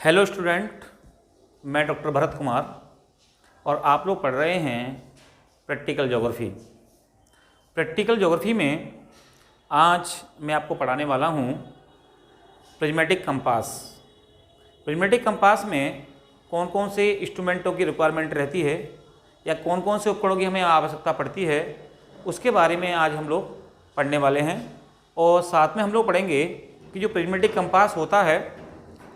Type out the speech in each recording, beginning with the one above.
Hello student, मैं doctor Bharat Kumar और आप लोग पढ़ रहे हैं प्रैक्टिकल ज्योग्राफी। प्रैक्टिकल ज्योग्राफी में आज मैं आपको पढ़ाने वाला हूँ प्रिज्मेटिक कंपास। प्रिज्मेटिक कंपास में कौन कौन से इंस्ट्रूमेंटों की रिक्वायरमेंट रहती है या कौन कौन से उपकरणों की हमें आवश्यकता पड़ती है, उसके बारे में आज हम लोग पढ़ने वाले हैं। और साथ में हम लोग पढ़ेंगे कि जो प्रिज्मेटिक कंपास होता है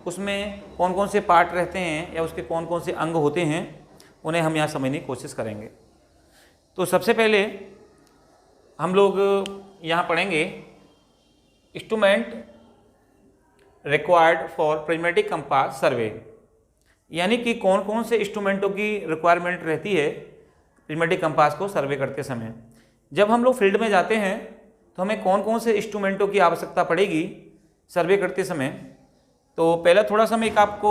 उसमें कौन कौन से पार्ट रहते हैं या उसके कौन कौन से अंग होते हैं, उन्हें हम यहाँ समझने की कोशिश करेंगे। तो सबसे पहले हम लोग यहाँ पढ़ेंगे instrument required for prismatic compass सर्वे, यानी कि कौन कौन से इंस्ट्रूमेंटों की रिक्वायरमेंट रहती है प्रिज्मेटिक कंपास को सर्वे करते समय। जब हम लोग फील्ड में जाते हैं तो हमें कौन कौन से इंस्ट्रूमेंटों की आवश्यकता पड़ेगी सर्वे करते समय। तो पहला थोड़ा सा मैं एक आपको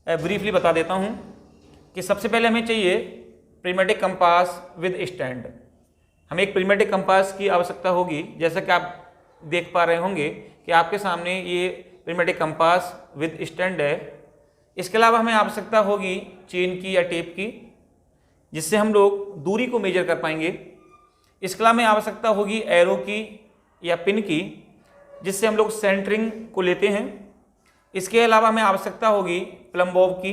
ब्रीफली बता देता हूँ कि सबसे पहले हमें चाहिए प्रिज्मेटिक कंपास विद स्टैंड। हमें एक प्रिज्मेटिक कंपास की आवश्यकता होगी, जैसा कि आप देख पा रहे होंगे कि आपके सामने ये प्रिज्मेटिक कंपास विद स्टैंड है। इसके अलावा हमें आवश्यकता होगी चेन की या टेप की, जिससे हम लोग दूरी को मेजर कर पाएंगे। इसके अलावा हमें आवश्यकता होगी एरो की या पिन की, जिससे हम लोग सेंटरिंग को लेते हैं। इसके अलावा हमें आवश्यकता होगी प्लम बॉब की,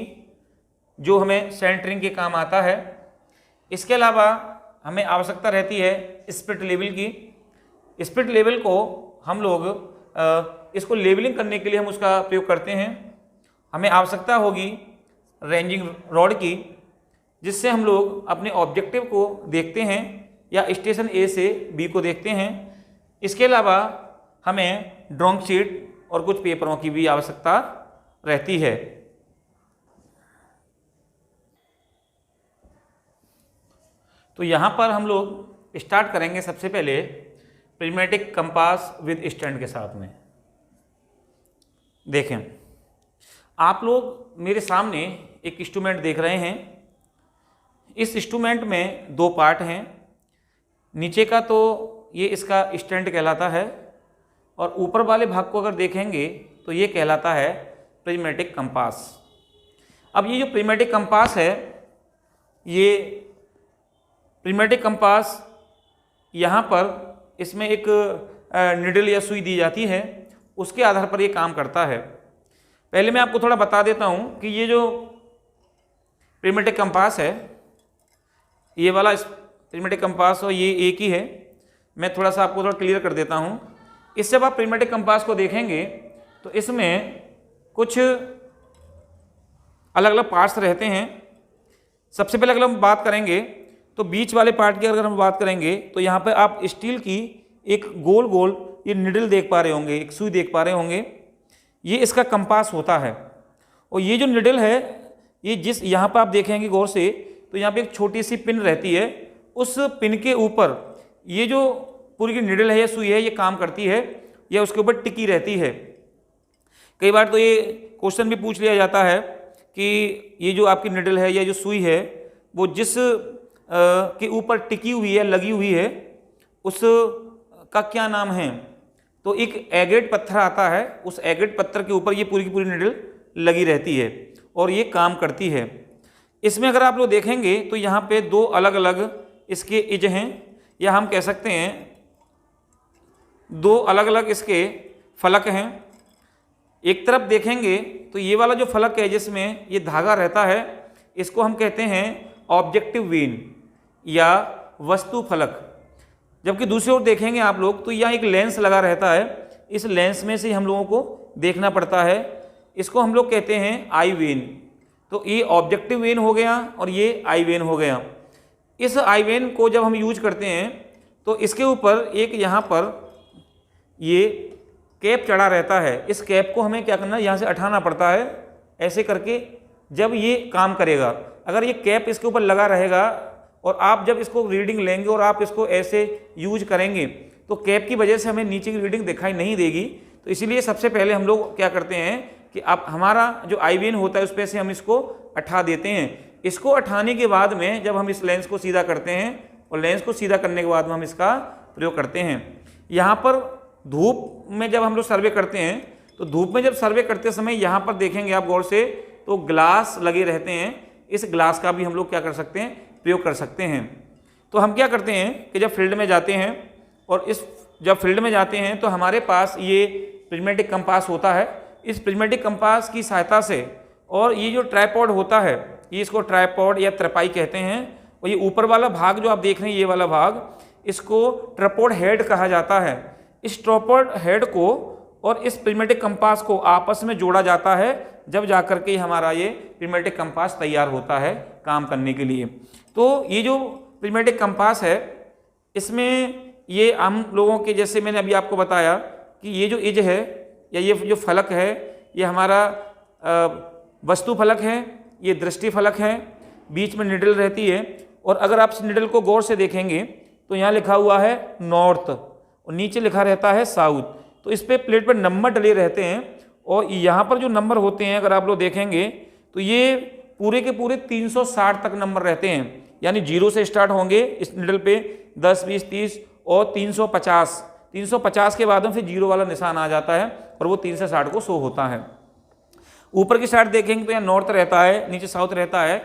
जो हमें सेंटरिंग के काम आता है। इसके अलावा हमें आवश्यकता रहती है स्पिरिट लेवल की। स्पिरिट लेवल को हम लोग इसको लेवलिंग करने के लिए हम उसका प्रयोग करते हैं। हमें आवश्यकता होगी रेंजिंग रॉड की, जिससे हम लोग अपने ऑब्जेक्टिव को देखते हैं या स्टेशन ए से बी को देखते हैं। इसके अलावा हमें ड्राइंग शीट और कुछ पेपरों की भी आवश्यकता रहती है। तो यहाँ पर हम लोग स्टार्ट करेंगे सबसे पहले प्रिज्मेटिक कंपास विद स्टैंड के साथ में। देखें, आप लोग मेरे सामने एक इंस्ट्रूमेंट देख रहे हैं। इस इंस्ट्रूमेंट में दो पार्ट हैं। नीचे का तो ये इसका स्टैंड कहलाता है और ऊपर वाले भाग को अगर देखेंगे तो ये कहलाता है प्रिज्मेटिक कंपास। अब ये जो प्रिज्मेटिक कंपास है, ये प्रिज्मेटिक कंपास यहाँ पर इसमें एक निडल या सुई दी जाती है, उसके आधार पर ये काम करता है। पहले मैं आपको थोड़ा बता देता हूँ कि ये जो प्रिज्मेटिक कंपास है, ये वाला प्रिज्मेटिक कंपास और ये एक ही है। मैं थोड़ा सा आपको थोड़ा क्लियर कर देता हूँ। इससे जब आप प्रिज्मेटिक कंपास को देखेंगे तो इसमें कुछ अलग अलग पार्ट्स रहते हैं। सबसे पहले अगर हम बात करेंगे तो बीच वाले पार्ट की अगर हम बात करेंगे तो यहाँ पर आप स्टील की एक गोल गोल ये निडल देख पा रहे होंगे, एक सुई देख पा रहे होंगे। ये इसका कंपास होता है। और ये जो निडल है, ये जिस यहाँ पर आप देखेंगे गौर से, तो यहाँ पे एक छोटी सी पिन रहती है। उस पिन के ऊपर ये जो पूरी की निडल है या सुई है, ये काम करती है या उसके ऊपर टिकी रहती है। कई बार तो ये क्वेश्चन भी पूछ लिया जाता है कि ये जो आपकी निडल है या जो सुई है, वो जिस के ऊपर टिकी हुई है, लगी हुई है, उस का क्या नाम है। तो एक एग्रेट पत्थर आता है, उस एग्रेट पत्थर के ऊपर ये पूरी की पूरी निडल लगी रहती है और ये काम करती है। इसमें अगर आप लोग देखेंगे तो यहाँ पे दो अलग अलग इसके एज हैं, या हम कह सकते हैं दो अलग अलग इसके फलक हैं। एक तरफ देखेंगे तो ये वाला जो फलक है जिसमें ये धागा रहता है, इसको हम कहते हैं ऑब्जेक्टिव वेन या वस्तु फलक। जबकि दूसरी ओर देखेंगे आप लोग तो यहाँ एक लेंस लगा रहता है। इस लेंस में से हम लोगों को देखना पड़ता है। इसको हम लोग कहते हैं आई वेन। तो ये ऑब्जेक्टिव वेन हो गया और ये आई वेन हो गया। इस आई वेन को जब हम यूज करते हैं तो इसके ऊपर एक यहाँ पर ये कैप चढ़ा रहता है। इस कैप को हमें क्या करना है, यहाँ से उठाना पड़ता है ऐसे करके, जब ये काम करेगा। अगर ये कैप इसके ऊपर लगा रहेगा और आप जब इसको रीडिंग लेंगे और आप इसको ऐसे यूज करेंगे तो कैप की वजह से हमें नीचे की रीडिंग दिखाई नहीं देगी। तो इसीलिए सबसे पहले हम लोग क्या करते हैं कि आप हमारा जो आई वेन होता है उस पर से हम इसको उठा देते हैं। इसको उठाने के बाद में जब हम इस लेंस को सीधा करते हैं और लेंस को सीधा करने के बाद में हम इसका प्रयोग करते हैं। यहाँ पर धूप में जब हम लोग सर्वे करते हैं तो धूप में जब सर्वे करते समय यहाँ पर देखेंगे आप गौर से, तो ग्लास लगे रहते हैं। इस ग्लास का भी हम लोग क्या कर सकते हैं, प्रयोग कर सकते हैं। तो हम क्या करते हैं कि जब फील्ड में जाते हैं और जब फील्ड में जाते हैं तो हमारे पास ये प्रिज्मेटिक कंपास होता है। इस प्रिज्मेटिक कंपास की सहायता से, और ये जो ट्राइपॉड होता है, ये इसको ट्राइपॉड या त्रपाई कहते हैं, और ये ऊपर वाला भाग जो आप देख रहे हैं, ये वाला भाग, इसको ट्राइपॉड हेड कहा जाता है। इस ट्राइपॉड हेड को और इस प्रिज्मेटिक कंपास को आपस में जोड़ा जाता है, जब जाकर के हमारा ये प्रिज्मेटिक कंपास तैयार होता है काम करने के लिए। तो ये जो प्रिज्मेटिक कंपास है, इसमें ये हम लोगों के, जैसे मैंने अभी आपको बताया कि ये जो इज है या ये जो फलक है, ये हमारा वस्तु फलक है, ये दृष्टि फलक है, बीच में निडल रहती है। और अगर आप इस निडल को गौर से देखेंगे तो यहाँ लिखा हुआ है नॉर्थ और नीचे लिखा रहता है साउथ। तो इस पे प्लेट पर नंबर डले रहते हैं, और यहाँ पर जो नंबर होते हैं अगर आप लोग देखेंगे तो ये पूरे के पूरे 360 तक नंबर रहते हैं। यानी 0 से स्टार्ट होंगे इस निडल पे, 10, 20, 30 और 350 के बाद में फिर 0 वाला निशान आ जाता है और वो 3 से 60 को शो होता है। ऊपर की साइड देखेंगे तो यहाँ नॉर्थ रहता है, नीचे साउथ रहता है।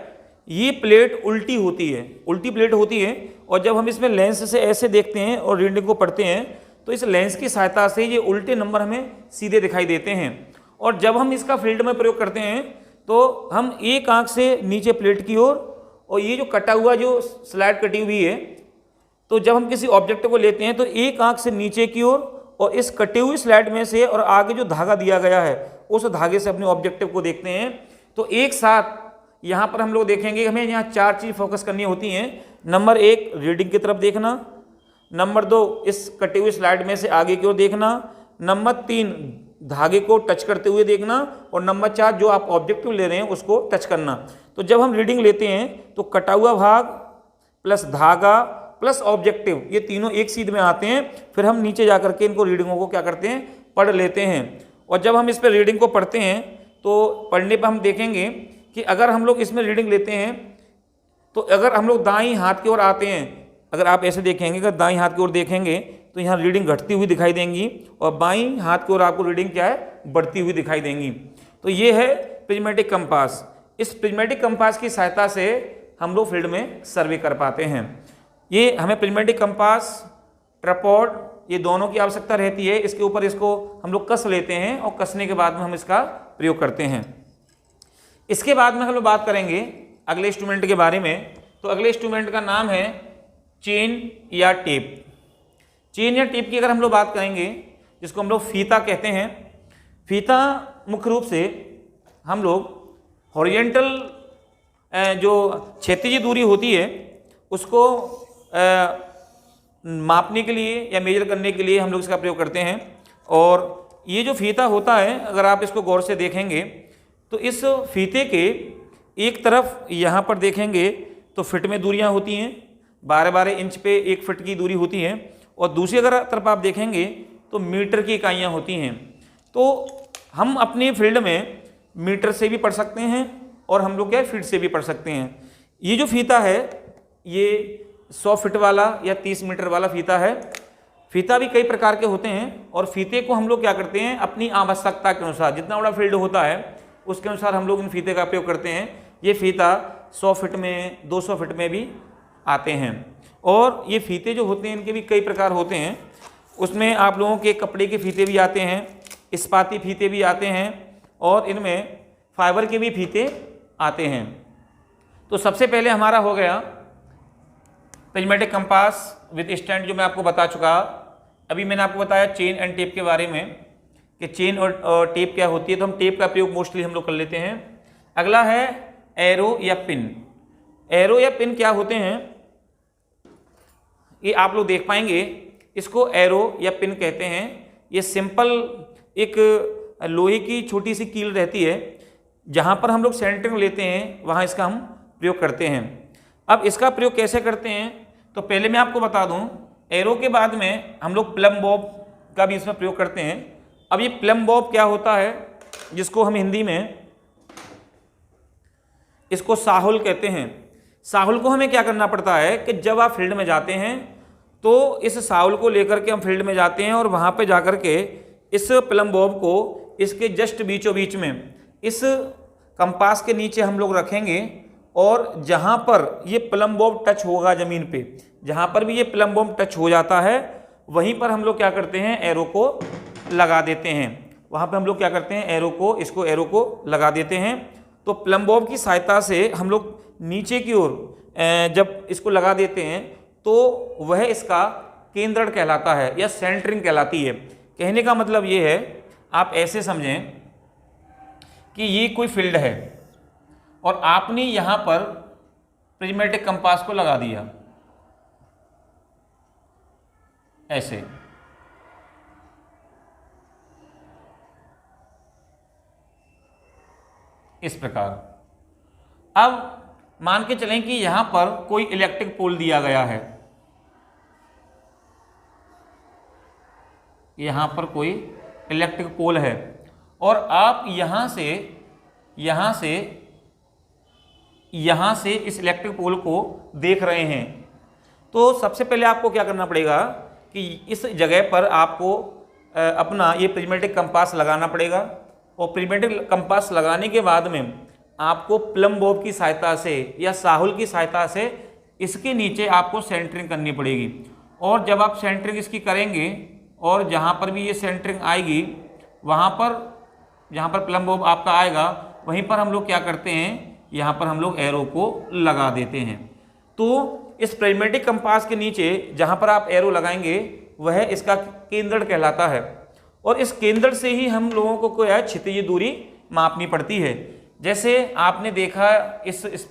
ये प्लेट उल्टी होती है, उल्टी प्लेट होती है, और जब हम इसमें लेंस से ऐसे देखते हैं और रीडिंग को पढ़ते हैं तो इस लेंस की सहायता से ये उल्टे नंबर हमें सीधे दिखाई देते हैं। और जब हम इसका फील्ड में प्रयोग करते हैं तो हम एक आंख से नीचे प्लेट की ओर, और ये जो कटा हुआ जो स्लाइड कटी हुई है, तो जब हम किसी ऑब्जेक्ट को लेते हैं तो एक आंख से नीचे की ओर और इस कटे हुई स्लाइड में से और आगे जो धागा दिया गया है उस धागे से अपने ऑब्जेक्टिव को देखते हैं। तो एक साथ यहाँ पर हम लोग देखेंगे, हमें यहाँ 4 चीज़ फोकस करनी होती हैं। नंबर 1 रीडिंग की तरफ देखना, नंबर 2 इस कटे हुई स्लाइड में से आगे की ओर देखना, नंबर 3 धागे को टच करते हुए देखना, और नंबर 4 जो आप ऑब्जेक्टिव ले रहे हैं उसको टच करना। तो जब हम रीडिंग लेते हैं तो कटा हुआ भाग प्लस धागा प्लस ऑब्जेक्टिव, ये तीनों एक सीध में आते हैं। फिर हम नीचे जाकर के इनको रीडिंगों को क्या करते हैं, पढ़ लेते हैं। और जब हम इस पर रीडिंग को पढ़ते हैं तो पढ़ने पर हम देखेंगे कि अगर हम लोग इसमें रीडिंग लेते हैं तो अगर हम लोग दाईं हाथ की ओर आते हैं, अगर आप ऐसे देखेंगे, अगर दाईं हाथ की ओर देखेंगे तो यहाँ रीडिंग घटती हुई दिखाई देंगी, और बाईं हाथ की ओर आपको रीडिंग क्या है, बढ़ती हुई दिखाई देंगी। तो ये है प्रिज्मेटिक कंपास। इस प्रिज्मेटिक कंपास की सहायता से हम लोग फील्ड में सर्वे कर पाते हैं। ये हमें प्रिज्मेटिक कंपास, ट्राइपॉड, ये दोनों की आवश्यकता रहती है। इसके ऊपर इसको हम लोग कस लेते हैं और कसने के बाद में हम इसका प्रयोग करते हैं। इसके बाद में हम लोग बात करेंगे अगले इंस्ट्रूमेंट के बारे में। तो अगले इंस्ट्रूमेंट का नाम है चेन या टेप। चेन या टेप की अगर हम लोग बात करेंगे, जिसको हम लोग फीता कहते हैं। फीता मुख्य रूप से हम लोग हॉरिजेंटल जो क्षैतिज दूरी होती है उसको मापने के लिए या मेजर करने के लिए हम लोग इसका प्रयोग करते हैं। और ये जो फीता होता है, अगर आप इसको गौर से देखेंगे तो इस फीते के एक तरफ यहाँ पर देखेंगे तो फिट में दूरियाँ होती हैं, 12-12 इंच पे 1 फिट की दूरी होती है, और दूसरी अगर तरफ आप देखेंगे तो मीटर की इकाइयाँ होती हैं। तो हम अपने फील्ड में मीटर से भी पढ़ सकते हैं और हम लोग क्या फीट से भी पढ़ सकते हैं। ये जो फीता है ये 100 फिट वाला या 30 मीटर वाला फीता है। फीता भी कई प्रकार के होते हैं, और फीते को हम लोग क्या करते हैं, अपनी आवश्यकता के अनुसार, जितना बड़ा फील्ड होता है उसके अनुसार हम लोग इन फीते का प्रयोग करते हैं। ये फीता 100 फिट में, 200 फिट में भी आते हैं। और ये फीते जो होते हैं इनके भी कई प्रकार होते हैं। उसमें आप लोगों के कपड़े के फीते भी आते हैं, इस्पाती फीते भी आते हैं, और इनमें फाइबर के भी फीते आते हैं। तो सबसे पहले हमारा हो गया प्रिज्मेटिक कंपास विद स्टैंड, जो मैं आपको बता चुका। अभी मैंने आपको बताया चेन एंड टेप के बारे में कि चेन और टेप क्या होती है। तो हम टेप का प्रयोग मोस्टली हम लोग कर लेते हैं। अगला है एरो या पिन। एरो या पिन क्या होते हैं ये आप लोग देख पाएंगे। इसको एरो या पिन कहते हैं। ये सिंपल एक लोहे की छोटी सी कील रहती है, जहाँ पर हम लोग सेंटरिंग लेते हैं वहाँ इसका हम प्रयोग करते हैं। अब इसका प्रयोग कैसे करते हैं, तो पहले मैं आपको बता दूं, एरो के बाद में हम लोग प्लम बॉब का भी इसमें प्रयोग करते हैं। अब ये प्लम बॉब क्या होता है, जिसको हम हिंदी में इसको साहुल कहते हैं। साहुल को हमें क्या करना पड़ता है कि जब आप फील्ड में जाते हैं तो इस साहुल को लेकर के हम फील्ड में जाते हैं और वहाँ पे जाकर के इस प्लम बॉब को इसके जस्ट बीचों बीच में इस कंपास के नीचे हम लोग रखेंगे और जहाँ पर ये प्लम बॉब टच होगा ज़मीन पे, जहाँ पर भी ये प्लम बॉब टच हो जाता है वहीं पर हम लोग क्या करते हैं, एरो को लगा देते हैं। वहाँ पे हम लोग क्या करते हैं, एरो को लगा देते हैं। तो प्लम बॉब की सहायता से हम लोग नीचे की ओर जब इसको लगा देते हैं तो वह इसका केंद्रण कहलाता है या सेंटरिंग कहलाती है। कहने का मतलब ये है, आप ऐसे समझें कि ये कोई फील्ड है और आपने यहाँ पर प्रिज्मेटिक कंपास को लगा दिया ऐसे, इस प्रकार। अब मान के चलें कि यहाँ पर कोई इलेक्ट्रिक पोल दिया गया है, यहाँ पर कोई इलेक्ट्रिक पोल है और आप यहाँ से इस इलेक्ट्रिक पोल को देख रहे हैं। तो सबसे पहले आपको क्या करना पड़ेगा कि इस जगह पर आपको अपना ये प्रिज्मेटिक कंपास लगाना पड़ेगा और प्रिज्मेटिक कंपास लगाने के बाद में आपको प्लम बॉब की सहायता से या साहुल की सहायता से इसके नीचे आपको सेंटरिंग करनी पड़ेगी। और जब आप सेंटरिंग इसकी करेंगे और जहाँ पर भी ये सेंटरिंग आएगी, वहाँ पर जहाँ पर प्लम बॉब आपका आएगा वहीं पर हम लोग क्या करते हैं, यहाँ पर हम लोग एरो को लगा देते हैं। तो इस प्रिज्मेटिक कंपास के नीचे जहाँ पर आप एरो लगाएंगे वह इसका केंद्र कहलाता है और इस केंद्र से ही हम लोगों को क्या है, क्षितिज दूरी मापनी पड़ती है। जैसे आपने देखा इस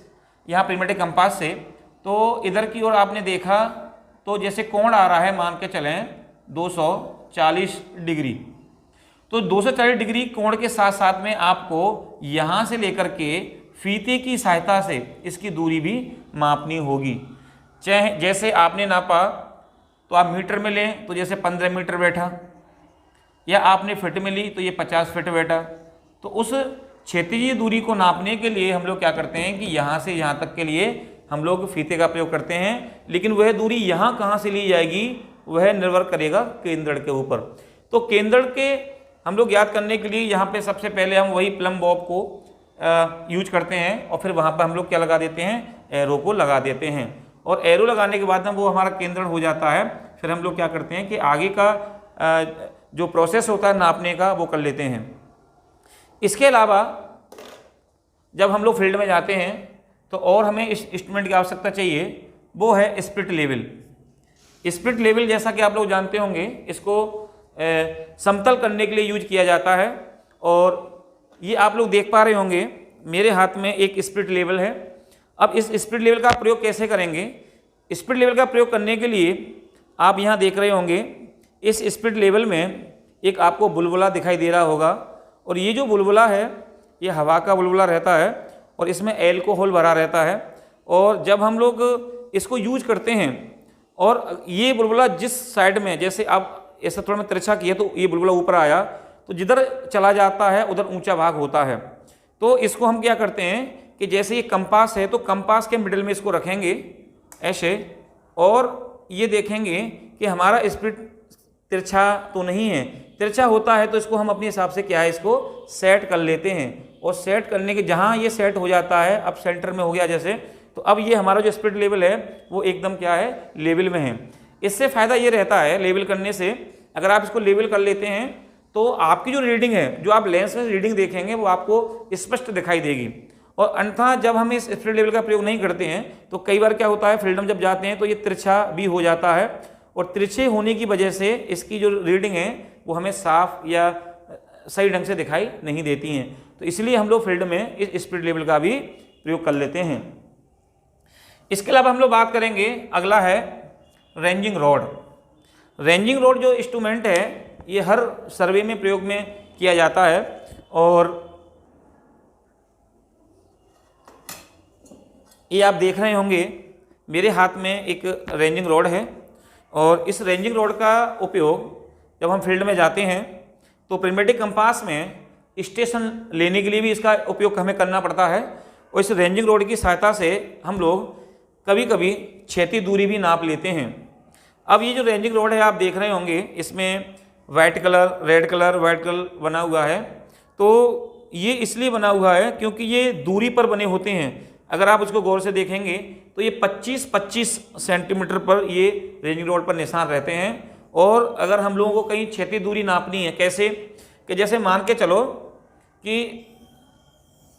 यहाँ प्रिज्मेटिक कंपास से, तो इधर की ओर आपने देखा तो जैसे कोण आ रहा है, मान के चलें 240 डिग्री। तो 240 डिग्री कोण के साथ साथ में आपको यहाँ से लेकर के फीते की सहायता से इसकी दूरी भी मापनी होगी। चाहे जैसे आपने नापा तो आप मीटर में लें तो जैसे 15 मीटर बैठा, या आपने फिट में ली तो ये 50 फिट बैठा। तो उस क्षैतिजीय दूरी को नापने के लिए हम लोग क्या करते हैं कि यहाँ से यहाँ तक के लिए हम लोग फीते का प्रयोग करते हैं, लेकिन वह दूरी यहाँ कहाँ से ली जाएगी वह निर्भर करेगा केंद्र के ऊपर। तो केंद्र के हम लोग याद करने के लिए यहाँ पे सबसे पहले हम वही प्लम बॉब को यूज करते हैं और फिर वहाँ पर हम लोग क्या लगा देते हैं, एरो को लगा देते हैं। और एरो लगाने के बाद में वो हमारा केंद्र हो जाता है। फिर हम लोग क्या करते हैं कि आगे का जो प्रोसेस होता है नापने का वो कर लेते हैं। इसके अलावा जब हम लोग फील्ड में जाते हैं तो और हमें इस इंस्ट्रूमेंट की आवश्यकता चाहिए, वो है स्प्लिट लेवल। स्प्लिट लेवल जैसा कि आप लोग जानते होंगे, इसको समतल करने के लिए यूज किया जाता है। और ये आप लोग देख पा रहे होंगे मेरे हाथ में एक स्प्लिट लेवल है। अब इस स्प्लिट लेवल का प्रयोग कैसे करेंगे? स्प्लिट लेवल का प्रयोग करने के लिए आप यहाँ देख रहे होंगे इस स्प्लिट लेवल में एक आपको बुलबुला दिखाई दे रहा होगा और ये जो बुलबुला है ये हवा का बुलबुला रहता है और इसमें एल्कोहल भरा रहता है। और जब हम लोग इसको यूज करते हैं और ये बुलबुला जिस साइड में, जैसे आप ऐसा थोड़ा मैं तिरछा किया तो ये बुलबुला ऊपर आया, तो जिधर चला जाता है उधर ऊंचा भाग होता है। तो इसको हम क्या करते हैं कि जैसे ये कंपास है तो कंपास के मिडिल में इसको रखेंगे ऐसे, और ये देखेंगे कि हमारा स्प्लिट तिरछा तो नहीं है। तिरछा होता है तो इसको हम अपने हिसाब से क्या है, इसको सेट कर लेते हैं। और सेट करने के जहाँ ये सेट हो जाता है, अब सेंटर में हो गया जैसे, तो अब ये हमारा जो स्प्लिट लेवल है वो एकदम क्या है, लेवल में है। इससे फ़ायदा ये रहता है लेवल करने से, अगर आप इसको लेवल कर लेते हैं तो आपकी जो रीडिंग है, जो आप लेंस में रीडिंग देखेंगे वो आपको स्पष्ट दिखाई देगी। और अन्यथा जब हम इस स्प्लिट लेवल का प्रयोग नहीं करते हैं तो कई बार क्या होता है, फील्ड में जब जाते हैं तो ये तिरछा भी हो जाता है और तिरछे होने की वजह से इसकी जो रीडिंग है वो हमें साफ या सही ढंग से दिखाई नहीं देती हैं। तो इसलिए हम लोग फील्ड में इस स्प्लिट लेवल का भी प्रयोग कर लेते हैं। इसके अलावा हम लोग बात करेंगे, अगला है रेंजिंग रॉड। रेंजिंग रॉड जो इंस्ट्रूमेंट है ये हर सर्वे में प्रयोग में किया जाता है। और ये आप देख रहे होंगे मेरे हाथ में एक रेंजिंग रॉड है और इस रेंजिंग रॉड का उपयोग जब हम फील्ड में जाते हैं तो प्रिज्मेटिक कंपास में स्टेशन लेने के लिए भी इसका उपयोग हमें करना पड़ता है। और इस रेंजिंग रॉड की सहायता से हम लोग कभी कभी क्षैतिज दूरी भी नाप लेते हैं। अब ये जो रेंजिंग रॉड है आप देख रहे होंगे, इसमें white colour, red colour, white colour बना हुआ है तो ये इसलिए बना हुआ है क्योंकि ये दूरी पर बने होते हैं। अगर आप उसको गौर से देखेंगे तो ये 25-25 सेंटीमीटर पर ये रेंजिंग रोड पर निशान रहते हैं। और अगर हम लोगों को कहीं क्षैतिज दूरी नापनी है, कैसे कि जैसे मान के चलो कि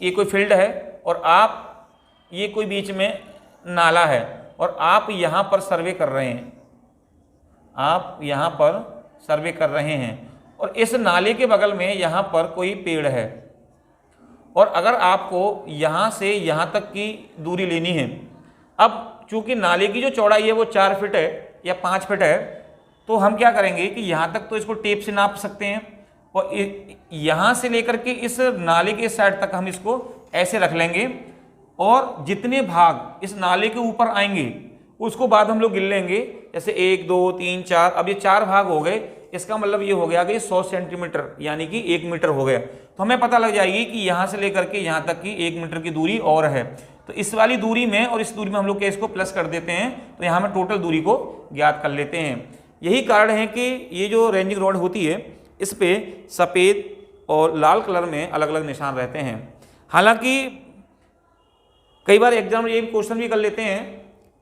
ये कोई फील्ड है और आप ये कोई बीच में नाला है और आप यहाँ पर सर्वे कर रहे हैं, आप यहाँ पर सर्वे कर रहे हैं और इस नाले के बगल में यहाँ पर कोई पेड़ है और अगर आपको यहाँ से यहाँ तक की दूरी लेनी है, अब चूंकि नाले की जो चौड़ाई है वो 4 फीट है या 5 फीट है, तो हम क्या करेंगे कि यहाँ तक तो इसको टेप से नाप सकते हैं और यहाँ से लेकर के इस नाले के साइड तक हम इसको ऐसे रख लेंगे और जितने भाग इस नाले के ऊपर आएंगे उसको बाद हम लोग गिन लेंगे, जैसे 1 2 3 4, अब ये 4 भाग हो गए, इसका मतलब ये हो गया कि 100 सेंटीमीटर यानी कि 1 मीटर हो गया। तो हमें पता लग जाएगी कि यहाँ से लेकर के यहाँ तक की 1 मीटर की दूरी और है, तो इस वाली दूरी में और इस दूरी में हम लोग क्या इसको प्लस कर देते हैं, तो यहाँ में टोटल दूरी को ज्ञात कर लेते हैं। यही कारण है कि ये जो रेंजिंग रॉड होती है इस पे सफ़ेद और लाल कलर में अलग अलग निशान रहते हैं। हालांकि कई बार एग्जाम ये क्वेश्चन भी कर लेते हैं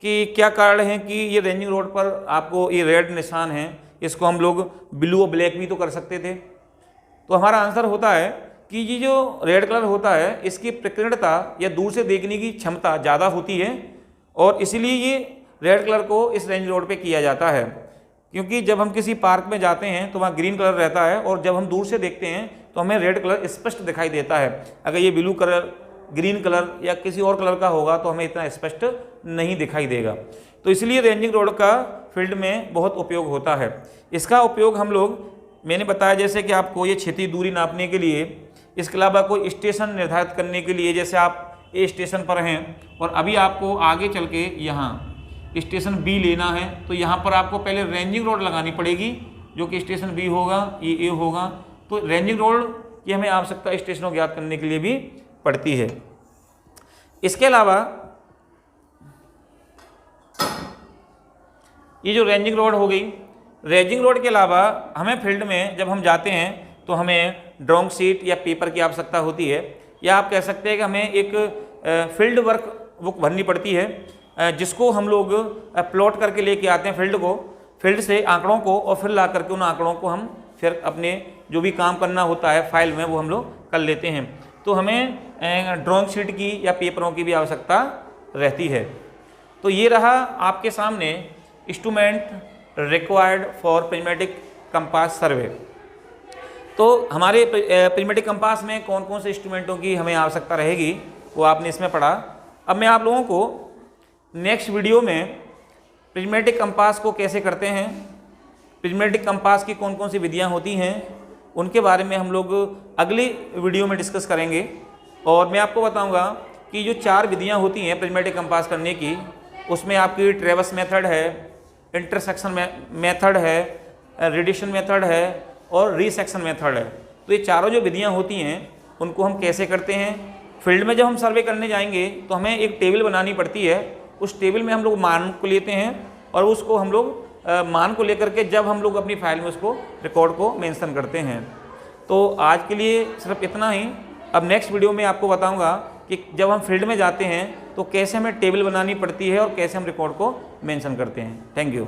कि क्या कारण है कि ये रेंजिंग रोड पर आपको ये रेड निशान है, इसको हम लोग ब्लू और ब्लैक भी तो कर सकते थे। तो हमारा आंसर होता है कि ये जो रेड कलर होता है इसकी प्रकीर्णता या दूर से देखने की क्षमता ज़्यादा होती है और इसीलिए ये रेड कलर को इस रेंज रोड पे किया जाता है। क्योंकि जब हम किसी पार्क में जाते हैं तो वहाँ ग्रीन कलर रहता है और जब हम दूर से देखते हैं तो हमें रेड कलर स्पष्ट दिखाई देता है। अगर ये ब्लू कलर, ग्रीन कलर या किसी और कलर का होगा तो हमें इतना स्पष्ट नहीं दिखाई देगा। तो इसलिए रेंजिंग रोड का फील्ड में बहुत उपयोग होता है। इसका उपयोग हम लोग, मैंने बताया जैसे कि आपको ये क्षैतिज दूरी नापने के लिए, इसके अलावा कोई स्टेशन निर्धारित करने के लिए, जैसे आप ए स्टेशन पर हैं और अभी आपको आगे चल के यहाँ स्टेशन बी लेना है, तो यहाँ पर आपको पहले रेंजिंग रोड लगानी पड़ेगी जो कि स्टेशन बी होगा, ये ए होगा। तो रेंजिंग रोड की हमें आवश्यकता स्टेशनों को ज्ञात करने के लिए भी पड़ती है। इसके अलावा ये जो रेंजिंग रोड हो गई, रेंजिंग रोड के अलावा हमें फील्ड में जब हम जाते हैं तो हमें ड्राइंग शीट या पेपर की आवश्यकता होती है, या आप कह सकते हैं कि हमें एक फील्ड वर्क बुक भरनी पड़ती है जिसको हम लोग प्लॉट करके लेके आते हैं फील्ड को, फील्ड से आंकड़ों को, और फिर ला करके उन आंकड़ों को हम फिर अपने जो भी काम करना होता है फाइल में वो हम लोग कर लेते हैं। तो हमें ड्राइंग शीट की या पेपरों की भी आवश्यकता रहती है। तो ये रहा आपके सामने instrument required for prismatic compass सर्वे। तो हमारे प्रिज्मेटिक कंपास में कौन कौन से इंस्ट्रूमेंटों की हमें आवश्यकता रहेगी वो आपने इसमें पढ़ा। अब मैं आप लोगों को नेक्स्ट वीडियो में प्रिज्मेटिक कंपास को कैसे करते हैं, प्रिज्मेटिक कंपास की कौन कौन सी विधियाँ होती हैं, उनके बारे में हम लोग अगली वीडियो में डिस्कस करेंगे। और मैं आपको बताऊंगा कि जो 4 विधियाँ होती हैं प्रिज्मेटिक कंपास करने की, उसमें आपकी ट्रेवर्स मेथड है, इंटरसेक्शन मेथड है, रेडिएशन मेथड है और रीसेक्शन मेथड है। तो ये चारों जो विधियाँ होती हैं उनको हम कैसे करते हैं, फील्ड में जब हम सर्वे करने जाएंगे तो हमें एक टेबल बनानी पड़ती है, उस टेबल में हम लोग मान को लेते हैं और उसको हम लोग मान को लेकर के जब हम लोग अपनी फाइल में उसको रिकॉर्ड को मेंशन करते हैं। तो आज के लिए सिर्फ इतना ही। अब नेक्स्ट वीडियो में आपको बताऊंगा कि जब हम फील्ड में जाते हैं तो कैसे हमें टेबल बनानी पड़ती है और कैसे हम रिकॉर्ड को मेंशन करते हैं। Thank you.